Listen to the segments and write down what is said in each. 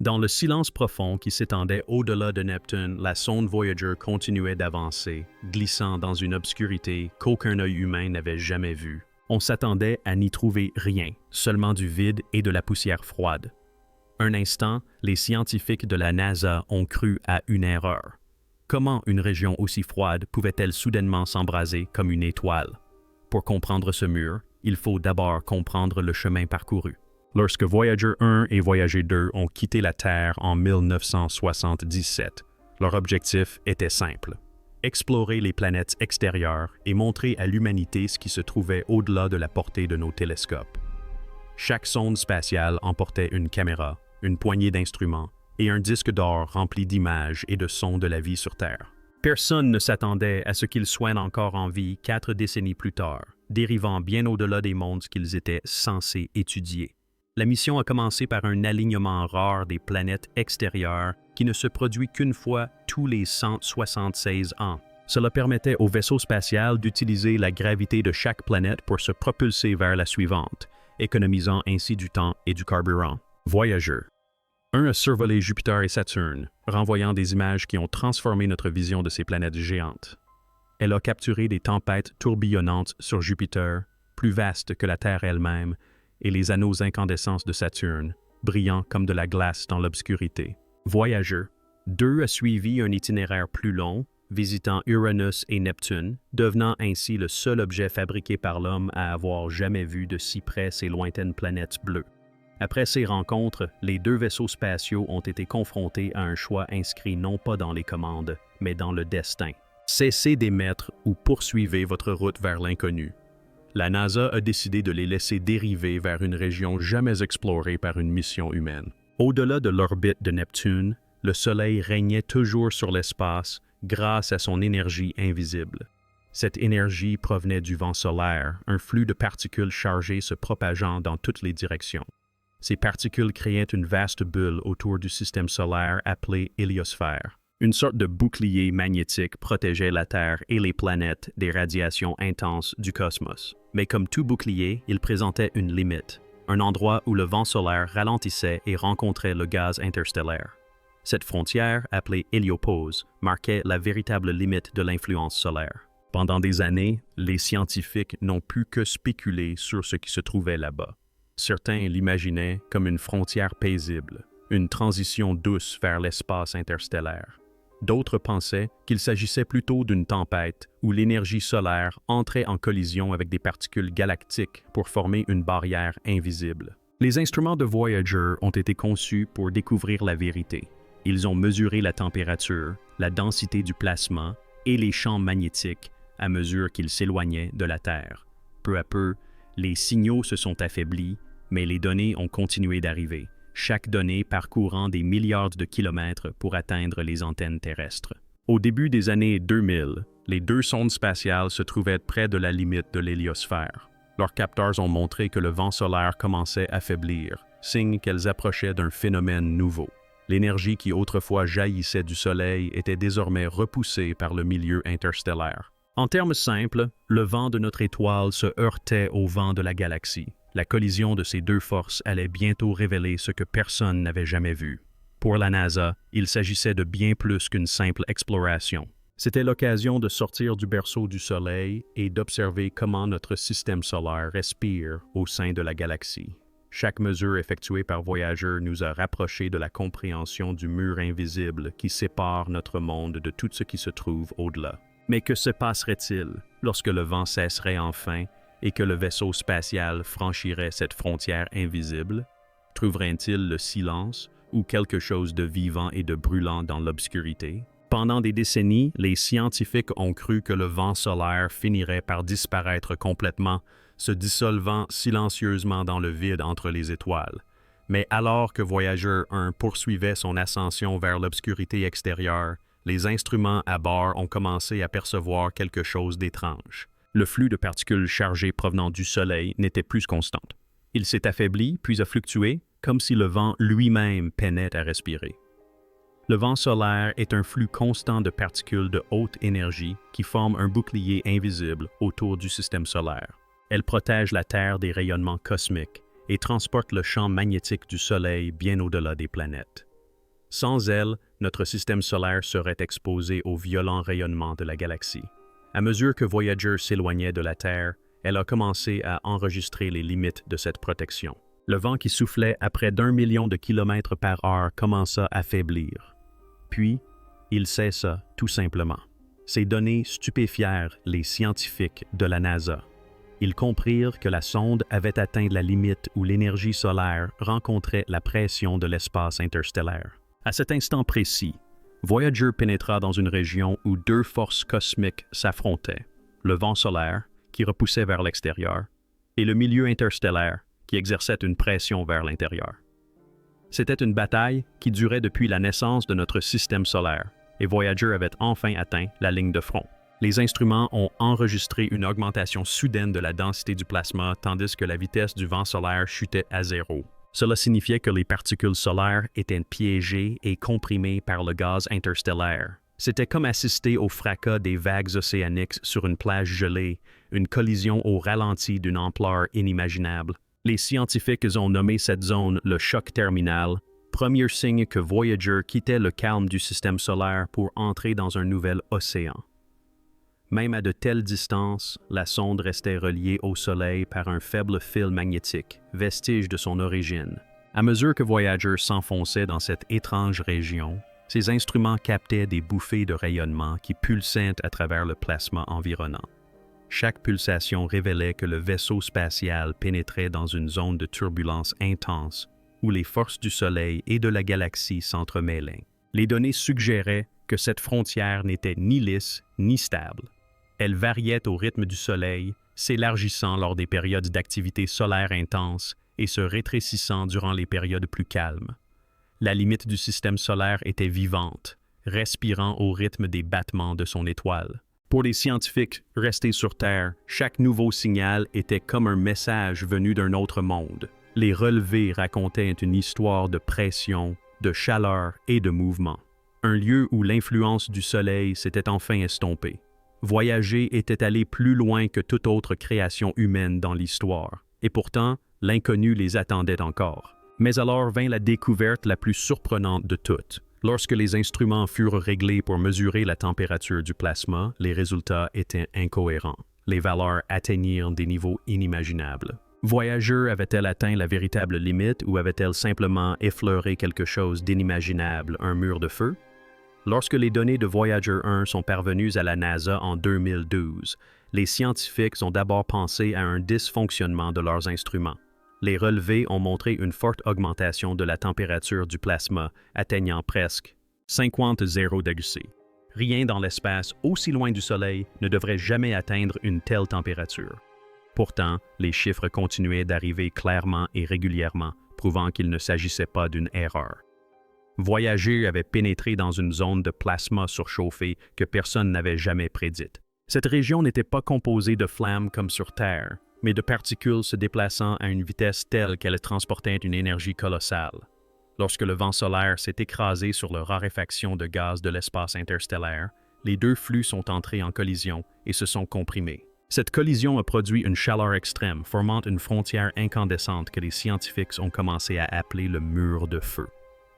Dans le silence profond qui s'étendait au-delà de Neptune, la sonde Voyager continuait d'avancer, glissant dans une obscurité qu'aucun œil humain n'avait jamais vue. On s'attendait à n'y trouver rien, seulement du vide et de la poussière froide. Un instant, les scientifiques de la NASA ont cru à une erreur. Comment une région aussi froide pouvait-elle soudainement s'embraser comme une étoile? Pour comprendre ce mur, il faut d'abord comprendre le chemin parcouru. Lorsque Voyager 1 et Voyager 2 ont quitté la Terre en 1977, leur objectif était simple: explorer les planètes extérieures et montrer à l'humanité ce qui se trouvait au-delà de la portée de nos télescopes. Chaque sonde spatiale emportait une caméra, une poignée d'instruments et un disque d'or rempli d'images et de sons de la vie sur Terre. Personne ne s'attendait à ce qu'ils soient encore en vie 4 décennies plus tard, dérivant bien au-delà des mondes qu'ils étaient censés étudier. La mission a commencé par un alignement rare des planètes extérieures qui ne se produit qu'une fois tous les 176 ans. Cela permettait au vaisseau spatial d'utiliser la gravité de chaque planète pour se propulser vers la suivante, économisant ainsi du temps et du carburant. Voyager 1 a survolé Jupiter et Saturne, renvoyant des images qui ont transformé notre vision de ces planètes géantes. Elle a capturé des tempêtes tourbillonnantes sur Jupiter, plus vastes que la Terre elle-même, et les anneaux incandescents de Saturne, brillant comme de la glace dans l'obscurité. Voyager 2 a suivi un itinéraire plus long, visitant Uranus et Neptune, devenant ainsi le seul objet fabriqué par l'homme à avoir jamais vu de si près ces lointaines planètes bleues. Après ces rencontres, les 2 vaisseaux spatiaux ont été confrontés à un choix inscrit non pas dans les commandes, mais dans le destin. Cessez d'émettre ou poursuivez votre route vers l'inconnu. La NASA a décidé de les laisser dériver vers une région jamais explorée par une mission humaine. Au-delà de l'orbite de Neptune, le Soleil régnait toujours sur l'espace grâce à son énergie invisible. Cette énergie provenait du vent solaire, un flux de particules chargées se propageant dans toutes les directions. Ces particules créaient une vaste bulle autour du système solaire appelée héliosphère. Une sorte de bouclier magnétique protégeait la Terre et les planètes des radiations intenses du cosmos. Mais comme tout bouclier, il présentait une limite, un endroit où le vent solaire ralentissait et rencontrait le gaz interstellaire. Cette frontière, appelée héliopause, marquait la véritable limite de l'influence solaire. Pendant des années, les scientifiques n'ont pu que spéculer sur ce qui se trouvait là-bas. Certains l'imaginaient comme une frontière paisible, une transition douce vers l'espace interstellaire. D'autres pensaient qu'il s'agissait plutôt d'une tempête où l'énergie solaire entrait en collision avec des particules galactiques pour former une barrière invisible. Les instruments de Voyager ont été conçus pour découvrir la vérité. Ils ont mesuré la température, la densité du plasma et les champs magnétiques à mesure qu'ils s'éloignaient de la Terre. Peu à peu, les signaux se sont affaiblis, mais les données ont continué d'arriver, chaque donnée parcourant des milliards de kilomètres pour atteindre les antennes terrestres. Au début des années 2000, les 2 sondes spatiales se trouvaient près de la limite de l'héliosphère. Leurs capteurs ont montré que le vent solaire commençait à faiblir, signe qu'elles approchaient d'un phénomène nouveau. L'énergie qui autrefois jaillissait du Soleil était désormais repoussée par le milieu interstellaire. En termes simples, le vent de notre étoile se heurtait au vent de la galaxie. La collision de ces 2 forces allait bientôt révéler ce que personne n'avait jamais vu. Pour la NASA, il s'agissait de bien plus qu'une simple exploration. C'était l'occasion de sortir du berceau du Soleil et d'observer comment notre système solaire respire au sein de la galaxie. Chaque mesure effectuée par Voyager nous a rapprochés de la compréhension du mur invisible qui sépare notre monde de tout ce qui se trouve au-delà. Mais que se passerait-il lorsque le vent cesserait enfin et que le vaisseau spatial franchirait cette frontière invisible? Trouverait-il le silence ou quelque chose de vivant et de brûlant dans l'obscurité? Pendant des décennies, les scientifiques ont cru que le vent solaire finirait par disparaître complètement, se dissolvant silencieusement dans le vide entre les étoiles. Mais alors que Voyager 1 poursuivait son ascension vers l'obscurité extérieure, les instruments à bord ont commencé à percevoir quelque chose d'étrange. Le flux de particules chargées provenant du Soleil n'était plus constant. Il s'est affaibli, puis a fluctué, comme si le vent lui-même peinait à respirer. Le vent solaire est un flux constant de particules de haute énergie qui forment un bouclier invisible autour du système solaire. Elle protège la Terre des rayonnements cosmiques et transporte le champ magnétique du Soleil bien au-delà des planètes. Sans elle, notre système solaire serait exposé aux violents rayonnements de la galaxie. À mesure que Voyager s'éloignait de la Terre, elle a commencé à enregistrer les limites de cette protection. Le vent qui soufflait à près d'1 million de kilomètres par heure commença à faiblir. Puis, il cessa tout simplement. Ces données stupéfièrent les scientifiques de la NASA. Ils comprirent que la sonde avait atteint la limite où l'énergie solaire rencontrait la pression de l'espace interstellaire. À cet instant précis, Voyager pénétra dans une région où deux forces cosmiques s'affrontaient, le vent solaire, qui repoussait vers l'extérieur, et le milieu interstellaire, qui exerçait une pression vers l'intérieur. C'était une bataille qui durait depuis la naissance de notre système solaire, et Voyager avait enfin atteint la ligne de front. Les instruments ont enregistré une augmentation soudaine de la densité du plasma tandis que la vitesse du vent solaire chutait à zéro. Cela signifiait que les particules solaires étaient piégées et comprimées par le gaz interstellaire. C'était comme assister au fracas des vagues océaniques sur une plage gelée, une collision au ralenti d'une ampleur inimaginable. Les scientifiques ont nommé cette zone le choc terminal, premier signe que Voyager quittait le calme du système solaire pour entrer dans un nouvel océan. Même à de telles distances, la sonde restait reliée au Soleil par un faible fil magnétique, vestige de son origine. À mesure que Voyager s'enfonçait dans cette étrange région, ses instruments captaient des bouffées de rayonnement qui pulsaient à travers le plasma environnant. Chaque pulsation révélait que le vaisseau spatial pénétrait dans une zone de turbulence intense où les forces du Soleil et de la galaxie s'entremêlaient. Les données suggéraient que cette frontière n'était ni lisse ni stable. Elle variait au rythme du Soleil, s'élargissant lors des périodes d'activité solaire intense et se rétrécissant durant les périodes plus calmes. La limite du système solaire était vivante, respirant au rythme des battements de son étoile. Pour les scientifiques restés sur Terre, chaque nouveau signal était comme un message venu d'un autre monde. Les relevés racontaient une histoire de pression, de chaleur et de mouvement. Un lieu où l'influence du Soleil s'était enfin estompée. Voyager était allé plus loin que toute autre création humaine dans l'histoire, et pourtant, l'inconnu les attendait encore. Mais alors vint la découverte la plus surprenante de toutes. Lorsque les instruments furent réglés pour mesurer la température du plasma, les résultats étaient incohérents. Les valeurs atteignirent des niveaux inimaginables. Voyager avait-elle atteint la véritable limite ou avait-elle simplement effleuré quelque chose d'inimaginable, un mur de feu? Lorsque les données de Voyager 1 sont parvenues à la NASA en 2012, les scientifiques ont d'abord pensé à un dysfonctionnement de leurs instruments. Les relevés ont montré une forte augmentation de la température du plasma, atteignant presque 50°C. Rien dans l'espace aussi loin du Soleil ne devrait jamais atteindre une telle température. Pourtant, les chiffres continuaient d'arriver clairement et régulièrement, prouvant qu'il ne s'agissait pas d'une erreur. Voyager avait pénétré dans une zone de plasma surchauffé que personne n'avait jamais prédite. Cette région n'était pas composée de flammes comme sur Terre, mais de particules se déplaçant à une vitesse telle qu'elles transportaient une énergie colossale. Lorsque le vent solaire s'est écrasé sur la raréfaction de gaz de l'espace interstellaire, les deux flux sont entrés en collision et se sont comprimés. Cette collision a produit une chaleur extrême, formant une frontière incandescente que les scientifiques ont commencé à appeler le mur de feu.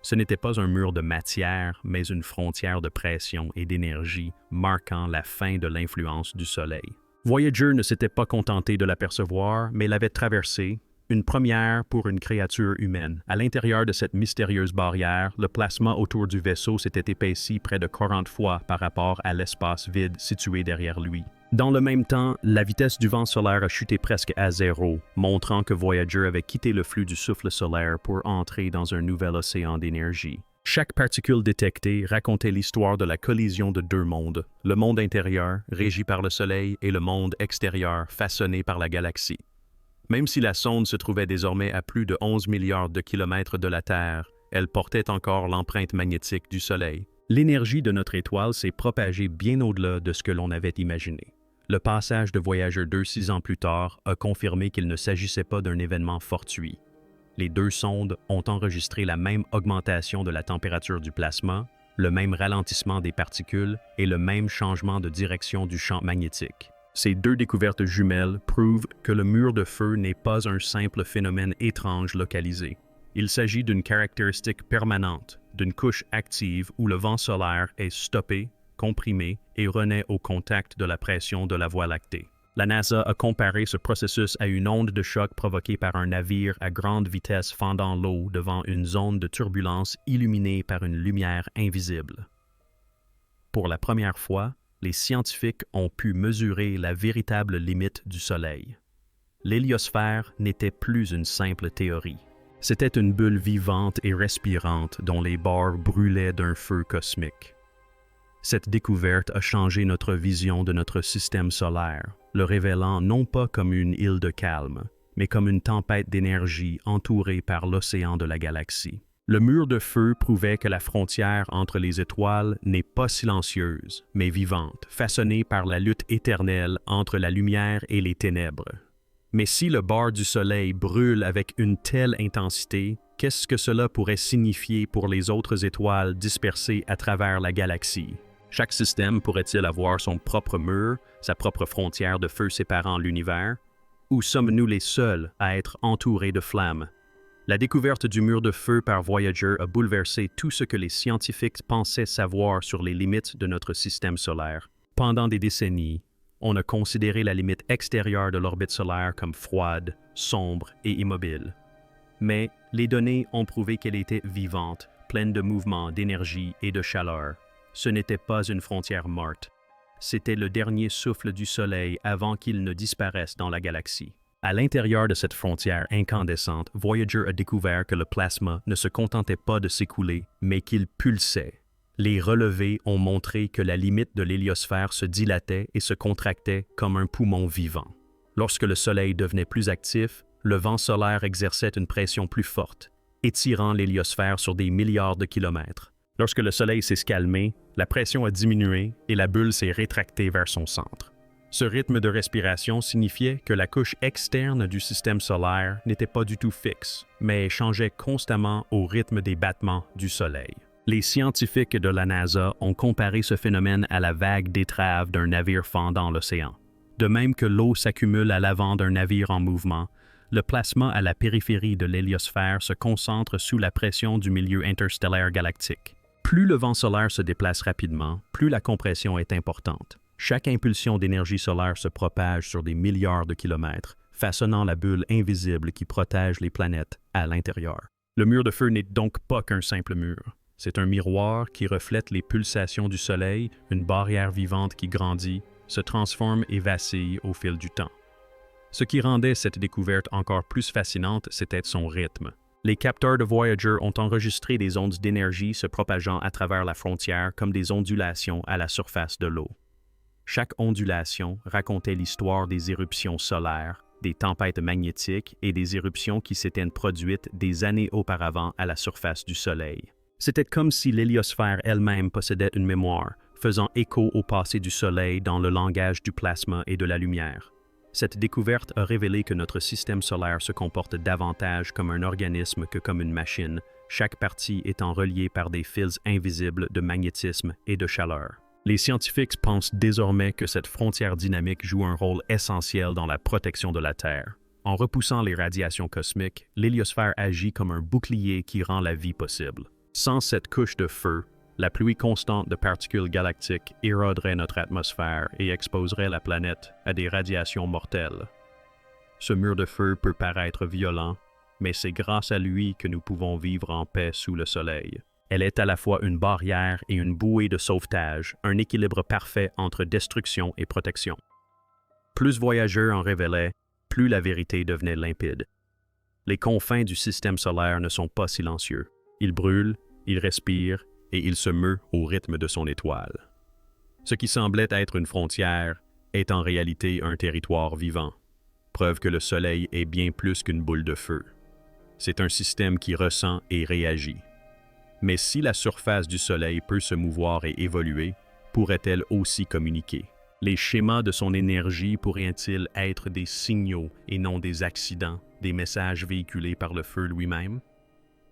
Ce n'était pas un mur de matière, mais une frontière de pression et d'énergie marquant la fin de l'influence du Soleil. Voyager ne s'était pas contenté de l'apercevoir, mais l'avait traversé, une première pour une créature humaine. À l'intérieur de cette mystérieuse barrière, le plasma autour du vaisseau s'était épaissi près de 40 fois par rapport à l'espace vide situé derrière lui. Dans le même temps, la vitesse du vent solaire a chuté presque à zéro, montrant que Voyager avait quitté le flux du souffle solaire pour entrer dans un nouvel océan d'énergie. Chaque particule détectée racontait l'histoire de la collision de deux mondes, le monde intérieur, régi par le Soleil, et le monde extérieur, façonné par la galaxie. Même si la sonde se trouvait désormais à plus de 11 milliards de kilomètres de la Terre, elle portait encore l'empreinte magnétique du Soleil. L'énergie de notre étoile s'est propagée bien au-delà de ce que l'on avait imaginé. Le passage de Voyager 2 6 ans plus tard a confirmé qu'il ne s'agissait pas d'un événement fortuit. Les deux sondes ont enregistré la même augmentation de la température du plasma, le même ralentissement des particules et le même changement de direction du champ magnétique. Ces deux découvertes jumelles prouvent que le mur de feu n'est pas un simple phénomène étrange localisé. Il s'agit d'une caractéristique permanente, d'une couche active où le vent solaire est stoppé, comprimé et renaît au contact de la pression de la Voie lactée. La NASA a comparé ce processus à une onde de choc provoquée par un navire à grande vitesse fendant l'eau devant une zone de turbulence illuminée par une lumière invisible. Pour la première fois, les scientifiques ont pu mesurer la véritable limite du Soleil. L'héliosphère n'était plus une simple théorie. C'était une bulle vivante et respirante dont les bords brûlaient d'un feu cosmique. Cette découverte a changé notre vision de notre système solaire, le révélant non pas comme une île de calme, mais comme une tempête d'énergie entourée par l'océan de la galaxie. Le mur de feu prouvait que la frontière entre les étoiles n'est pas silencieuse, mais vivante, façonnée par la lutte éternelle entre la lumière et les ténèbres. Mais si le bord du Soleil brûle avec une telle intensité, qu'est-ce que cela pourrait signifier pour les autres étoiles dispersées à travers la galaxie? Chaque système pourrait-il avoir son propre mur, sa propre frontière de feu séparant l'univers? Ou sommes-nous les seuls à être entourés de flammes? La découverte du mur de feu par Voyager a bouleversé tout ce que les scientifiques pensaient savoir sur les limites de notre système solaire. Pendant des décennies, on a considéré la limite extérieure de l'orbite solaire comme froide, sombre et immobile. Mais les données ont prouvé qu'elle était vivante, pleine de mouvements, d'énergie et de chaleur. Ce n'était pas une frontière morte. C'était le dernier souffle du Soleil avant qu'il ne disparaisse dans la galaxie. À l'intérieur de cette frontière incandescente, Voyager a découvert que le plasma ne se contentait pas de s'écouler, mais qu'il pulsait. Les relevés ont montré que la limite de l'héliosphère se dilatait et se contractait comme un poumon vivant. Lorsque le Soleil devenait plus actif, le vent solaire exerçait une pression plus forte, étirant l'héliosphère sur des milliards de kilomètres. Lorsque le Soleil s'est calmé, la pression a diminué et la bulle s'est rétractée vers son centre. Ce rythme de respiration signifiait que la couche externe du système solaire n'était pas du tout fixe, mais changeait constamment au rythme des battements du Soleil. Les scientifiques de la NASA ont comparé ce phénomène à la vague d'étrave d'un navire fendant l'océan. De même que l'eau s'accumule à l'avant d'un navire en mouvement, le plasma à la périphérie de l'héliosphère se concentre sous la pression du milieu interstellaire galactique. Plus le vent solaire se déplace rapidement, plus la compression est importante. Chaque impulsion d'énergie solaire se propage sur des milliards de kilomètres, façonnant la bulle invisible qui protège les planètes à l'intérieur. Le mur de feu n'est donc pas qu'un simple mur. C'est un miroir qui reflète les pulsations du Soleil, une barrière vivante qui grandit, se transforme et vacille au fil du temps. Ce qui rendait cette découverte encore plus fascinante, c'était son rythme. Les capteurs de Voyager ont enregistré des ondes d'énergie se propageant à travers la frontière comme des ondulations à la surface de l'eau. Chaque ondulation racontait l'histoire des éruptions solaires, des tempêtes magnétiques et des éruptions qui s'étaient produites des années auparavant à la surface du Soleil. C'était comme si l'héliosphère elle-même possédait une mémoire, faisant écho au passé du Soleil dans le langage du plasma et de la lumière. Cette découverte a révélé que notre système solaire se comporte davantage comme un organisme que comme une machine, chaque partie étant reliée par des fils invisibles de magnétisme et de chaleur. Les scientifiques pensent désormais que cette frontière dynamique joue un rôle essentiel dans la protection de la Terre. En repoussant les radiations cosmiques, l'héliosphère agit comme un bouclier qui rend la vie possible. Sans cette couche de feu, la pluie constante de particules galactiques éroderait notre atmosphère et exposerait la planète à des radiations mortelles. Ce mur de feu peut paraître violent, mais c'est grâce à lui que nous pouvons vivre en paix sous le Soleil. Elle est à la fois une barrière et une bouée de sauvetage, un équilibre parfait entre destruction et protection. Plus Voyager en révélait, plus la vérité devenait limpide. Les confins du système solaire ne sont pas silencieux. Ils brûlent, ils respirent, et il se meut au rythme de son étoile. Ce qui semblait être une frontière est en réalité un territoire vivant, preuve que le Soleil est bien plus qu'une boule de feu. C'est un système qui ressent et réagit. Mais si la surface du Soleil peut se mouvoir et évoluer, pourrait-elle aussi communiquer? Les schémas de son énergie pourraient-ils être des signaux et non des accidents, des messages véhiculés par le feu lui-même?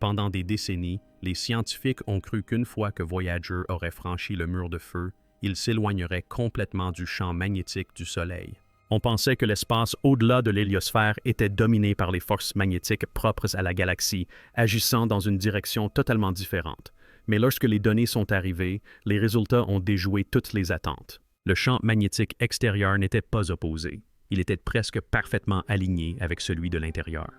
Pendant des décennies, les scientifiques ont cru qu'une fois que Voyager aurait franchi le mur de feu, il s'éloignerait complètement du champ magnétique du Soleil. On pensait que l'espace au-delà de l'héliosphère était dominé par les forces magnétiques propres à la galaxie, agissant dans une direction totalement différente. Mais lorsque les données sont arrivées, les résultats ont déjoué toutes les attentes. Le champ magnétique extérieur n'était pas opposé. Il était presque parfaitement aligné avec celui de l'intérieur.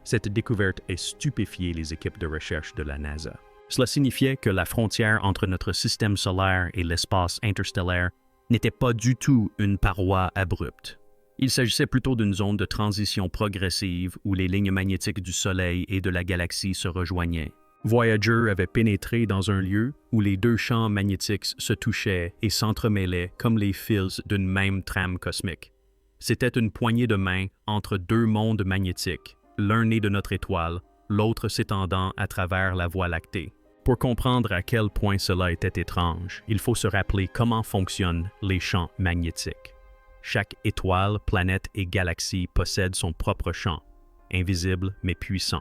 Cette découverte a stupéfié les équipes de recherche de la NASA. Cela signifiait que la frontière entre notre système solaire et l'espace interstellaire n'était pas du tout une paroi abrupte. Il s'agissait plutôt d'une zone de transition progressive où les lignes magnétiques du Soleil et de la galaxie se rejoignaient. Voyager avait pénétré dans un lieu où les deux champs magnétiques se touchaient et s'entremêlaient comme les fils d'une même trame cosmique. C'était une poignée de main entre deux mondes magnétiques, l'un né de notre étoile, l'autre s'étendant à travers la Voie lactée. Pour comprendre à quel point cela était étrange, il faut se rappeler comment fonctionnent les champs magnétiques. Chaque étoile, planète et galaxie possède son propre champ, invisible mais puissant.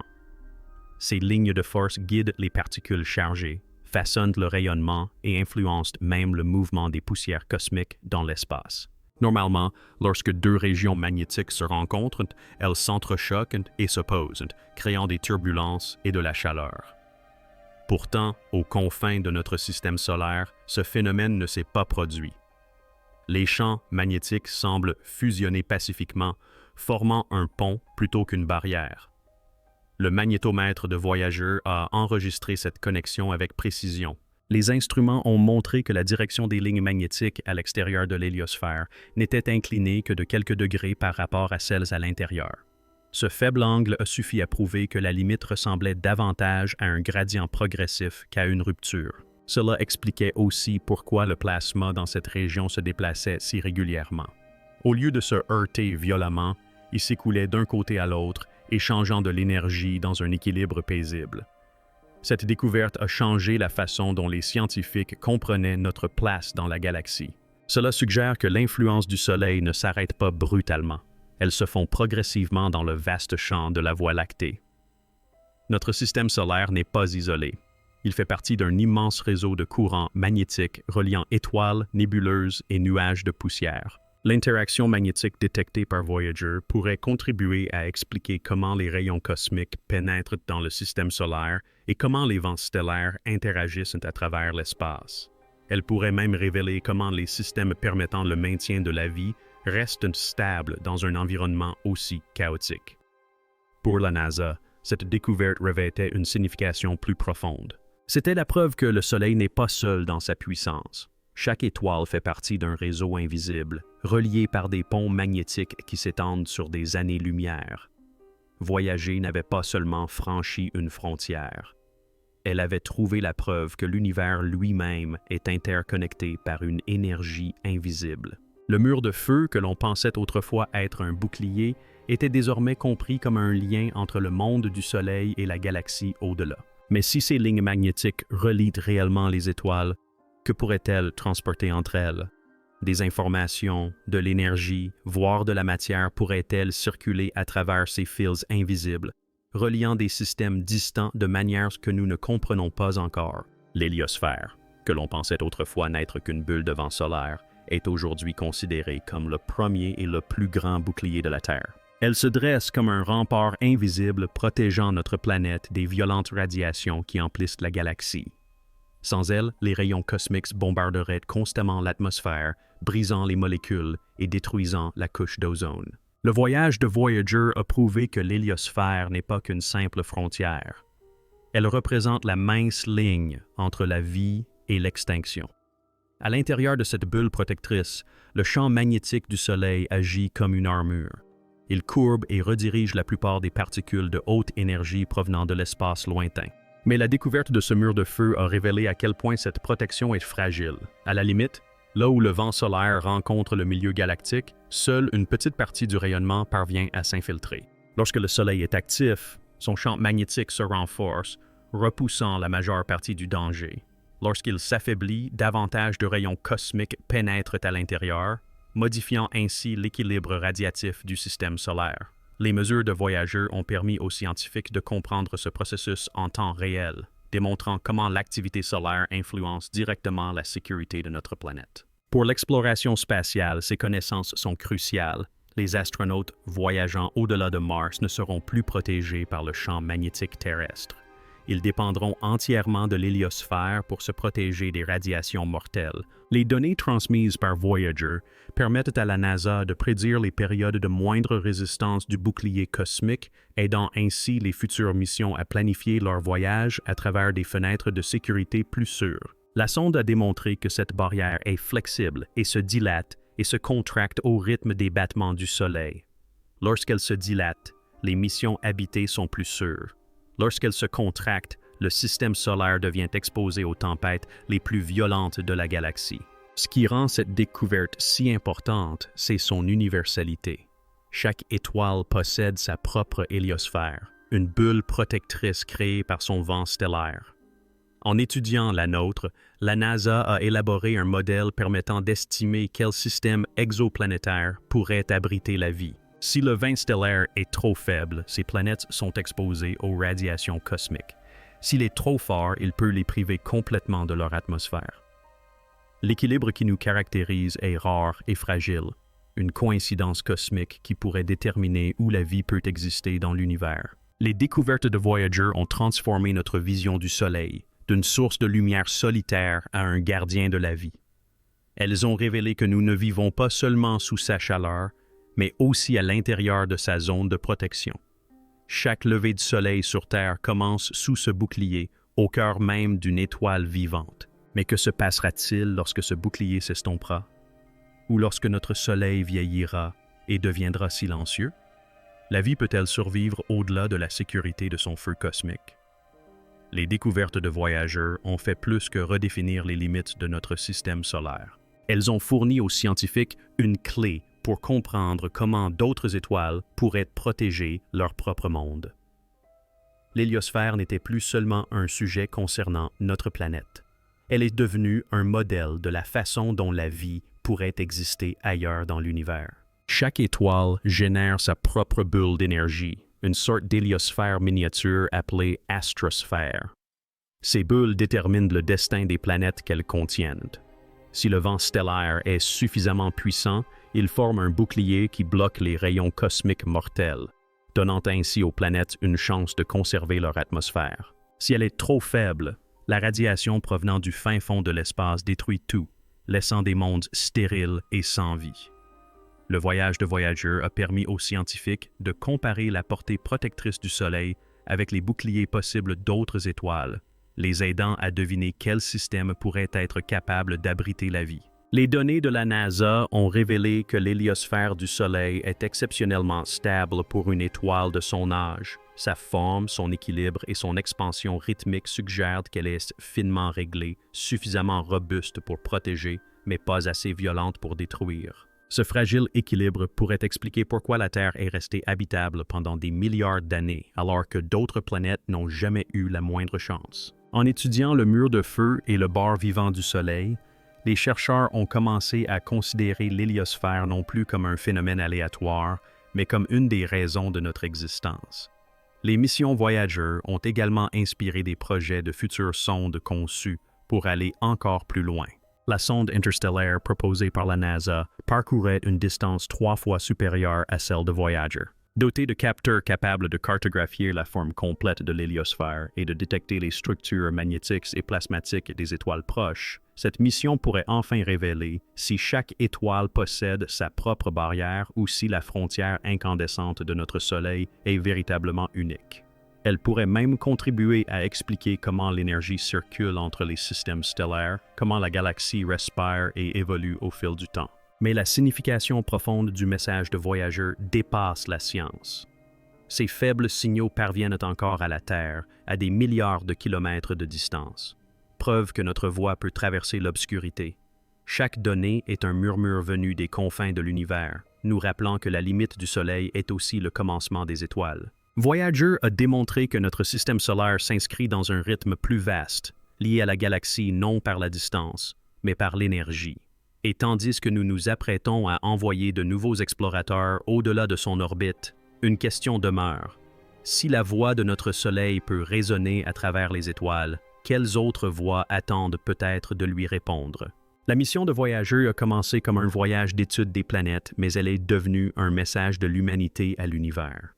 Ces lignes de force guident les particules chargées, façonnent le rayonnement et influencent même le mouvement des poussières cosmiques dans l'espace. Normalement, lorsque deux régions magnétiques se rencontrent, elles s'entrechoquent et s'opposent, créant des turbulences et de la chaleur. Pourtant, aux confins de notre système solaire, ce phénomène ne s'est pas produit. Les champs magnétiques semblent fusionner pacifiquement, formant un pont plutôt qu'une barrière. Le magnétomètre de Voyager a enregistré cette connexion avec précision. Les instruments ont montré que la direction des lignes magnétiques à l'extérieur de l'héliosphère n'était inclinée que de quelques degrés par rapport à celles à l'intérieur. Ce faible angle a suffi à prouver que la limite ressemblait davantage à un gradient progressif qu'à une rupture. Cela expliquait aussi pourquoi le plasma dans cette région se déplaçait si régulièrement. Au lieu de se heurter violemment, il s'écoulait d'un côté à l'autre, échangeant de l'énergie dans un équilibre paisible. Cette découverte a changé la façon dont les scientifiques comprenaient notre place dans la galaxie. Cela suggère que l'influence du Soleil ne s'arrête pas brutalement. Elles se font progressivement dans le vaste champ de la Voie lactée. Notre système solaire n'est pas isolé. Il fait partie d'un immense réseau de courants magnétiques reliant étoiles, nébuleuses et nuages de poussière. L'interaction magnétique détectée par Voyager pourrait contribuer à expliquer comment les rayons cosmiques pénètrent dans le système solaire et comment les vents stellaires interagissent à travers l'espace. Elle pourrait même révéler comment les systèmes permettant le maintien de la vie restent stables dans un environnement aussi chaotique. Pour la NASA, cette découverte revêtait une signification plus profonde. C'était la preuve que le Soleil n'est pas seul dans sa puissance. Chaque étoile fait partie d'un réseau invisible, relié par des ponts magnétiques qui s'étendent sur des années-lumière. Voyager n'avait pas seulement franchi une frontière. Elle avait trouvé la preuve que l'univers lui-même est interconnecté par une énergie invisible. Le mur de feu que l'on pensait autrefois être un bouclier était désormais compris comme un lien entre le monde du Soleil et la galaxie au-delà. Mais si ces lignes magnétiques relient réellement les étoiles, que pourraient-elles transporter entre elles? Des informations, de l'énergie, voire de la matière pourraient-elles circuler à travers ces fils invisibles, reliant des systèmes distants de manière que nous ne comprenons pas encore? L'héliosphère, que l'on pensait autrefois n'être qu'une bulle de vent solaire, est aujourd'hui considérée comme le premier et le plus grand bouclier de la Terre. Elle se dresse comme un rempart invisible protégeant notre planète des violentes radiations qui emplissent la galaxie. Sans elle, les rayons cosmiques bombarderaient constamment l'atmosphère, brisant les molécules et détruisant la couche d'ozone. Le voyage de Voyager a prouvé que l'héliosphère n'est pas qu'une simple frontière. Elle représente la mince ligne entre la vie et l'extinction. À l'intérieur de cette bulle protectrice, le champ magnétique du Soleil agit comme une armure. Il courbe et redirige la plupart des particules de haute énergie provenant de l'espace lointain. Mais la découverte de ce mur de feu a révélé à quel point cette protection est fragile. À la limite, là où le vent solaire rencontre le milieu galactique, seule une petite partie du rayonnement parvient à s'infiltrer. Lorsque le Soleil est actif, son champ magnétique se renforce, repoussant la majeure partie du danger. Lorsqu'il s'affaiblit, davantage de rayons cosmiques pénètrent à l'intérieur, modifiant ainsi l'équilibre radiatif du système solaire. Les mesures de Voyager ont permis aux scientifiques de comprendre ce processus en temps réel, démontrant comment l'activité solaire influence directement la sécurité de notre planète. Pour l'exploration spatiale, ces connaissances sont cruciales. Les astronautes voyageant au-delà de Mars ne seront plus protégés par le champ magnétique terrestre. Ils dépendront entièrement de l'héliosphère pour se protéger des radiations mortelles. Les données transmises par Voyager permettent à la NASA de prédire les périodes de moindre résistance du bouclier cosmique, aidant ainsi les futures missions à planifier leur voyage à travers des fenêtres de sécurité plus sûres. La sonde a démontré que cette barrière est flexible et se dilate et se contracte au rythme des battements du Soleil. Lorsqu'elle se dilate, les missions habitées sont plus sûres. Lorsqu'elle se contracte, le système solaire devient exposé aux tempêtes les plus violentes de la galaxie. Ce qui rend cette découverte si importante, c'est son universalité. Chaque étoile possède sa propre héliosphère, une bulle protectrice créée par son vent stellaire. En étudiant la nôtre, la NASA a élaboré un modèle permettant d'estimer quel système exoplanétaire pourrait abriter la vie. Si le vent stellaire est trop faible, ces planètes sont exposées aux radiations cosmiques. S'il est trop fort, il peut les priver complètement de leur atmosphère. L'équilibre qui nous caractérise est rare et fragile, une coïncidence cosmique qui pourrait déterminer où la vie peut exister dans l'univers. Les découvertes de Voyager ont transformé notre vision du Soleil, d'une source de lumière solitaire à un gardien de la vie. Elles ont révélé que nous ne vivons pas seulement sous sa chaleur, mais aussi à l'intérieur de sa zone de protection. Chaque lever de soleil sur Terre commence sous ce bouclier, au cœur même d'une étoile vivante. Mais que se passera-t-il lorsque ce bouclier s'estompera? Ou lorsque notre soleil vieillira et deviendra silencieux? La vie peut-elle survivre au-delà de la sécurité de son feu cosmique? Les découvertes de Voyager ont fait plus que redéfinir les limites de notre système solaire. Elles ont fourni aux scientifiques une clé pour comprendre comment d'autres étoiles pourraient protéger leur propre monde. L'héliosphère n'était plus seulement un sujet concernant notre planète. Elle est devenue un modèle de la façon dont la vie pourrait exister ailleurs dans l'univers. Chaque étoile génère sa propre bulle d'énergie, une sorte d'héliosphère miniature appelée astrosphère. Ces bulles déterminent le destin des planètes qu'elles contiennent. Si le vent stellaire est suffisamment puissant, il forme un bouclier qui bloque les rayons cosmiques mortels, donnant ainsi aux planètes une chance de conserver leur atmosphère. Si elle est trop faible, la radiation provenant du fin fond de l'espace détruit tout, laissant des mondes stériles et sans vie. Le voyage de Voyager a permis aux scientifiques de comparer la portée protectrice du Soleil avec les boucliers possibles d'autres étoiles, les aidant à deviner quel système pourrait être capable d'abriter la vie. Les données de la NASA ont révélé que l'héliosphère du Soleil est exceptionnellement stable pour une étoile de son âge. Sa forme, son équilibre et son expansion rythmique suggèrent qu'elle est finement réglée, suffisamment robuste pour protéger, mais pas assez violente pour détruire. Ce fragile équilibre pourrait expliquer pourquoi la Terre est restée habitable pendant des milliards d'années, alors que d'autres planètes n'ont jamais eu la moindre chance. En étudiant le mur de feu et le bord vivant du Soleil, les chercheurs ont commencé à considérer l'héliosphère non plus comme un phénomène aléatoire, mais comme une des raisons de notre existence. Les missions Voyager ont également inspiré des projets de futures sondes conçues pour aller encore plus loin. La sonde interstellaire proposée par la NASA parcourait une distance 3 fois supérieure à celle de Voyager. Dotée de capteurs capables de cartographier la forme complète de l'héliosphère et de détecter les structures magnétiques et plasmatiques des étoiles proches, cette mission pourrait enfin révéler si chaque étoile possède sa propre barrière ou si la frontière incandescente de notre Soleil est véritablement unique. Elle pourrait même contribuer à expliquer comment l'énergie circule entre les systèmes stellaires, comment la galaxie respire et évolue au fil du temps. Mais la signification profonde du message de Voyager dépasse la science. Ces faibles signaux parviennent encore à la Terre, à des milliards de kilomètres de distance. Preuve que notre voix peut traverser l'obscurité. Chaque donnée est un murmure venu des confins de l'univers, nous rappelant que la limite du Soleil est aussi le commencement des étoiles. Voyager a démontré que notre système solaire s'inscrit dans un rythme plus vaste, lié à la galaxie non par la distance, mais par l'énergie. Et tandis que nous nous apprêtons à envoyer de nouveaux explorateurs au-delà de son orbite, une question demeure. Si la voix de notre Soleil peut résonner à travers les étoiles, quelles autres voix attendent peut-être de lui répondre? La mission de Voyager a commencé comme un voyage d'étude des planètes, mais elle est devenue un message de l'humanité à l'univers.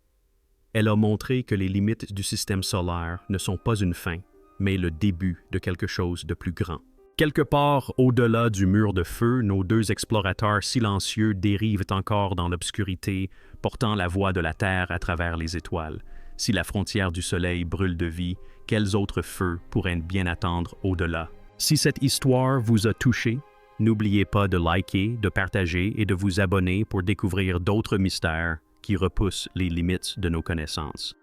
Elle a montré que les limites du système solaire ne sont pas une fin, mais le début de quelque chose de plus grand. Quelque part au-delà du mur de feu, nos deux explorateurs silencieux dérivent encore dans l'obscurité, portant la voix de la Terre à travers les étoiles. Si la frontière du Soleil brûle de vie, quels autres feux pourraient bien attendre au-delà? Si cette histoire vous a touché, n'oubliez pas de liker, de partager et de vous abonner pour découvrir d'autres mystères qui repoussent les limites de nos connaissances.